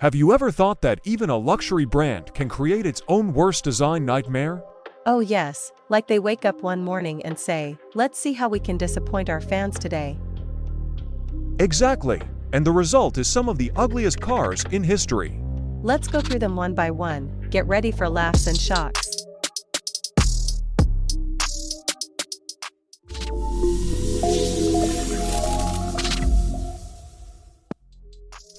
Have you ever thought that even a luxury brand can create its own worst design nightmare? Oh yes, like they wake up one morning and say, let's see how we can disappoint our fans today. Exactly, and the result is some of the ugliest cars in history. Let's go through them one by one, get ready for laughs and shocks.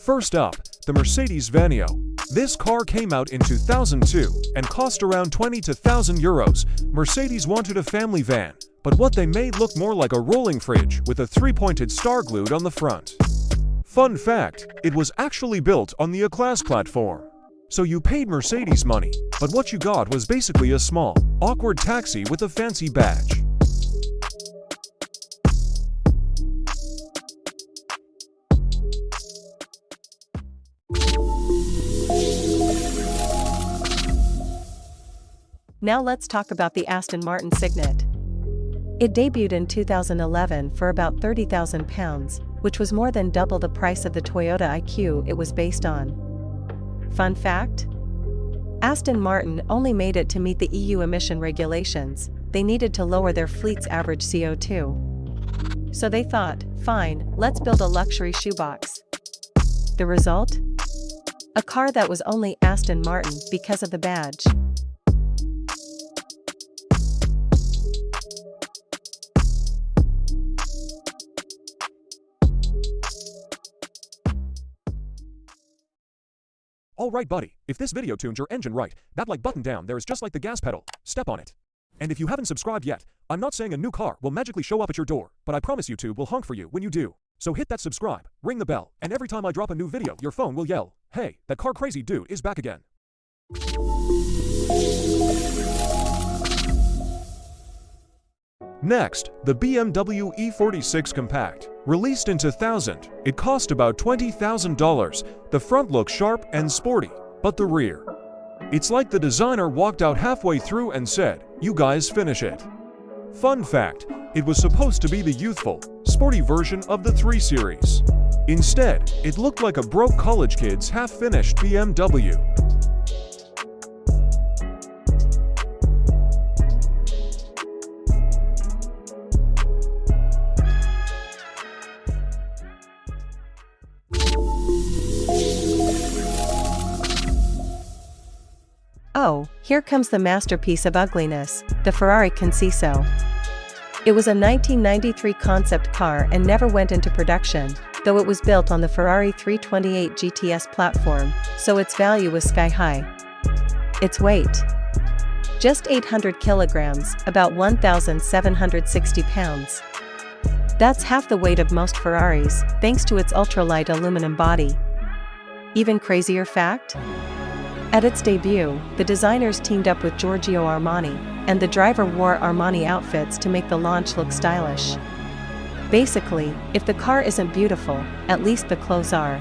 First up, the Mercedes Vaneo. This car came out in 2002 and cost around 20,000 euros. Mercedes wanted a family van, but what they made looked more like a rolling fridge with a three-pointed star glued on the front. Fun fact, it was actually built on the A-Class platform. So you paid Mercedes money, but what you got was basically a small, awkward taxi with a fancy badge. Now let's talk about the Aston Martin Signet. It debuted in 2011 for about £30,000, which was more than double the price of the Toyota IQ it was based on. Fun fact? Aston Martin only made it to meet the EU emission regulations. They needed to lower their fleet's average CO2. So they thought, fine, let's build a luxury shoebox. The result? A car that was only Aston Martin because of the badge. Alright buddy, if this video tuned your engine right, that like button down there is just like the gas pedal, step on it. And if you haven't subscribed yet, I'm not saying a new car will magically show up at your door, but I promise YouTube will honk for you when you do. So hit that subscribe, ring the bell, and every time I drop a new video your phone will yell, hey, that car crazy dude is back again. Next, the BMW E46 Compact. Released in 2000, it cost about $20,000. The front looks sharp and sporty, but the rear. It's like the designer walked out halfway through and said, you guys finish it. Fun fact, it was supposed to be the youthful, sporty version of the 3 Series. Instead, it looked like a broke college kid's half-finished BMW. Oh, here comes the masterpiece of ugliness, the Ferrari Conciso. It was a 1993 concept car and never went into production, though it was built on the Ferrari 328 GTS platform, so its value was sky high. Its weight? Just 800 kilograms, about 1,760 pounds. That's half the weight of most Ferraris, thanks to its ultralight aluminum body. Even crazier fact? At its debut, the designers teamed up with Giorgio Armani, and the driver wore Armani outfits to make the launch look stylish. Basically, if the car isn't beautiful, at least the clothes are.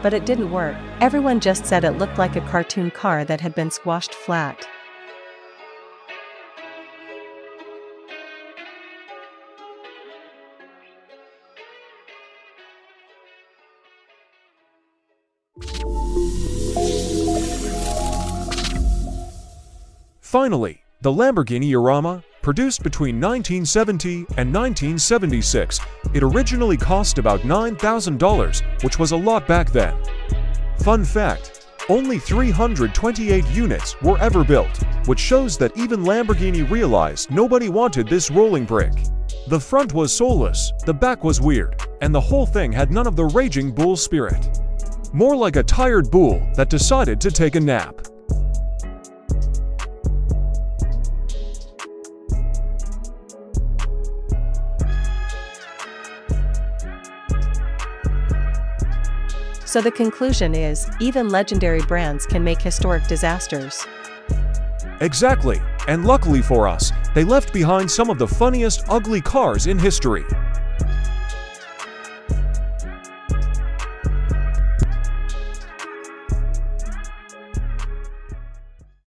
But it didn't work. Everyone just said it looked like a cartoon car that had been squashed flat. Finally, the Lamborghini Urama, produced between 1970 and 1976, it originally cost about $9,000, which was a lot back then. Fun fact, only 328 units were ever built, which shows that even Lamborghini realized nobody wanted this rolling brick. The front was soulless, the back was weird, and the whole thing had none of the raging bull spirit. More like a tired bull that decided to take a nap. So the conclusion is, even legendary brands can make historic disasters. Exactly, and luckily for us, they left behind some of the funniest ugly cars in history.